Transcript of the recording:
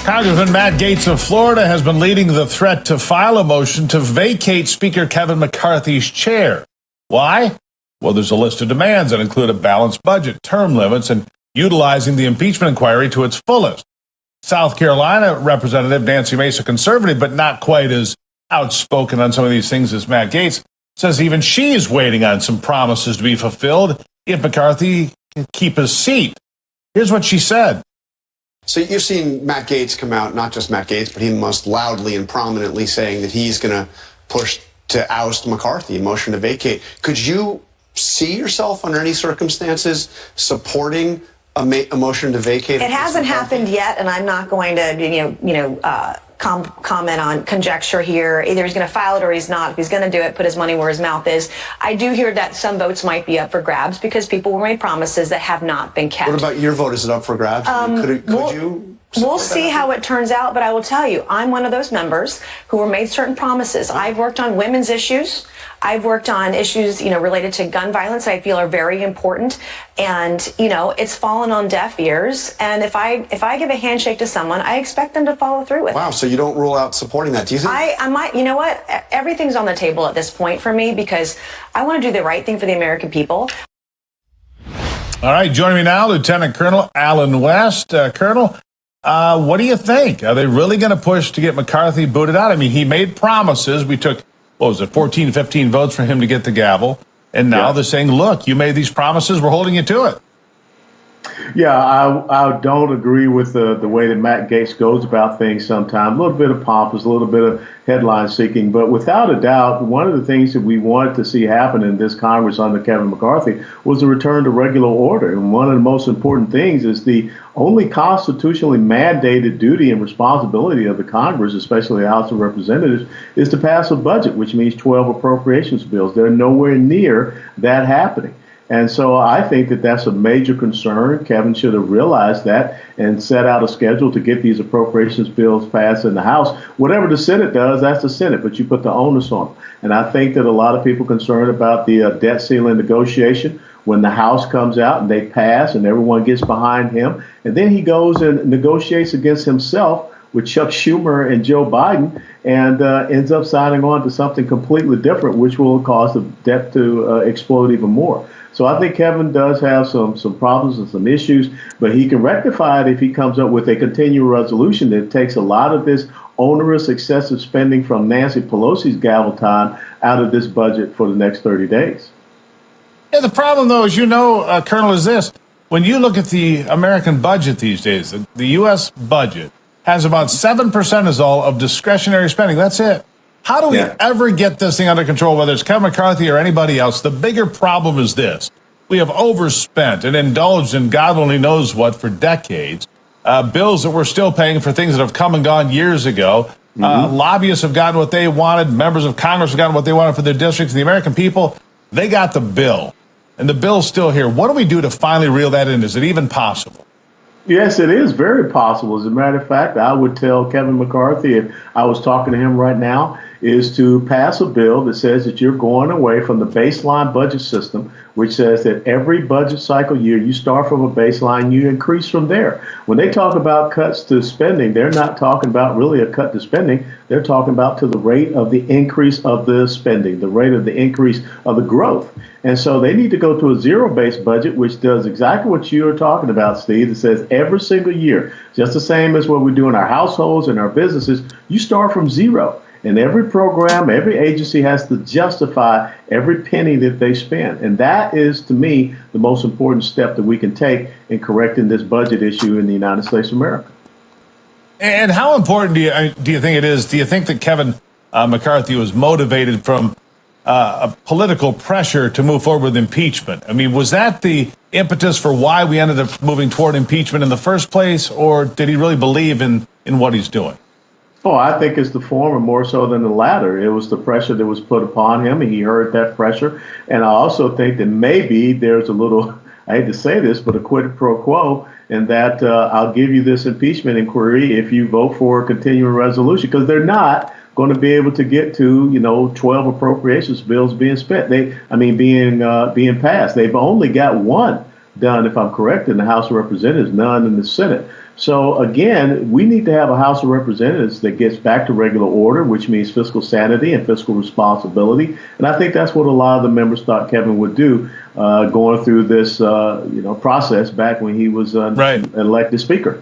Congressman Matt Gaetz of Florida has been leading the threat to file a motion to vacate Speaker Kevin McCarthy's chair. Why? Well, there's a list of demands that include a balanced budget, term limits, and utilizing the impeachment inquiry to its fullest. South Carolina Representative Nancy Mace, a conservative, but not quite as outspoken on some of these things as Matt Gaetz, says even she is waiting on some promises to be fulfilled if McCarthy can keep his seat. Here's what she said. So you've seen Matt Gaetz come out, not just Matt Gaetz, but he most loudly and prominently saying that he's going to push to oust McCarthy, a motion to vacate. Could you see yourself under any circumstances supporting a motion to vacate? It hasn't happened yet, and I'm not going to, comment on conjecture here. Either he's going to file it or he's not. If he's going to do it, put his money where his mouth is. I do hear that some votes might be up for grabs because people were made promises that have not been kept. What about your vote? Is it up for grabs? We'll see how it turns out, but I will tell you, I'm one of those members who were made certain promises. I've worked on women's issues. I've worked on issues, related to gun violence I feel are very important. And, it's fallen on deaf ears. And if I give a handshake to someone, I expect them to follow through with it. Wow, so you don't rule out supporting that, do you think? I might, you know what? Everything's on the table at this point for me because I want to do the right thing for the American people. All right, joining me now, Lieutenant Colonel Alan West. Colonel, what do you think? Are they really going to push to get McCarthy booted out? I mean, he made promises. We took 14, 15 votes for him to get the gavel. And now they're saying, look, you made these promises. We're holding you to it. Yeah, I don't agree with the way that Matt Gaetz goes about things sometimes. A little bit of pompous, a little bit of headline seeking. But without a doubt, one of the things that we wanted to see happen in this Congress under Kevin McCarthy was a return to regular order. And one of the most important things is the only constitutionally mandated duty and responsibility of the Congress, especially the House of Representatives, is to pass a budget, which means 12 appropriations bills. They're nowhere near that happening. And so I think that that's a major concern. Kevin should have realized that and set out a schedule to get these appropriations bills passed in the House. Whatever the Senate does, that's the Senate, but you put the onus on them. And I think that a lot of people concerned about the debt ceiling negotiation, when the House comes out and they pass and everyone gets behind him, and then he goes and negotiates against himself with Chuck Schumer and Joe Biden and ends up signing on to something completely different, which will cause the debt to explode even more. So I think Kevin does have some problems and some issues, but he can rectify it if he comes up with a continuing resolution that takes a lot of this onerous, excessive spending from Nancy Pelosi's gavel time out of this budget for the next 30 days. Yeah, the problem, though, as you know, Colonel, is this. When you look at the American budget these days, the U.S. budget has about 7% is all of discretionary spending. That's it. How do we ever get this thing under control, whether it's Kevin McCarthy or anybody else? The bigger problem is this. We have overspent and indulged in God only knows what for decades. Bills that we're still paying for things that have come and gone years ago. Lobbyists have gotten what they wanted. Members of Congress have gotten what they wanted for their districts. The American people, they got the bill. And the bill's still here. What do we do to finally reel that in? Is it even possible? Yes, it is very possible. As a matter of fact, I would tell Kevin McCarthy, if I was talking to him right now, is to pass a bill that says that you're going away from the baseline budget system, which says that every budget cycle year you start from a baseline, you increase from there. When they talk about cuts to spending, they're not talking about really a cut to spending. They're talking about to the rate of the increase of the spending, the rate of the increase of the growth. And so they need to go to a zero-based budget, which does exactly what you are talking about, Steve. It says every single year, just the same as what we do in our households and our businesses, you start from zero. And every program, every agency has to justify every penny that they spend. And that is, to me, the most important step that we can take in correcting this budget issue in the United States of America. And how important do you think it is? Do you think that Kevin McCarthy was motivated from a political pressure to move forward with impeachment? I mean, was that the impetus for why we ended up moving toward impeachment in the first place? Or did he really believe in what he's doing? Oh, I think it's the former more so than the latter. It was the pressure that was put upon him, and he heard that pressure. And I also think that maybe there's a little, I hate to say this, but a quid pro quo in that I'll give you this impeachment inquiry if you vote for a continuing resolution, because they're not going to be able to get to, 12 appropriations bills being spent. Being passed. They've only got one done, if I'm correct, in the House of Representatives, none in the Senate. So again, we need to have a House of Representatives that gets back to regular order, which means fiscal sanity and fiscal responsibility. And I think that's what a lot of the members thought Kevin would do, going through this process back when he was elected Speaker.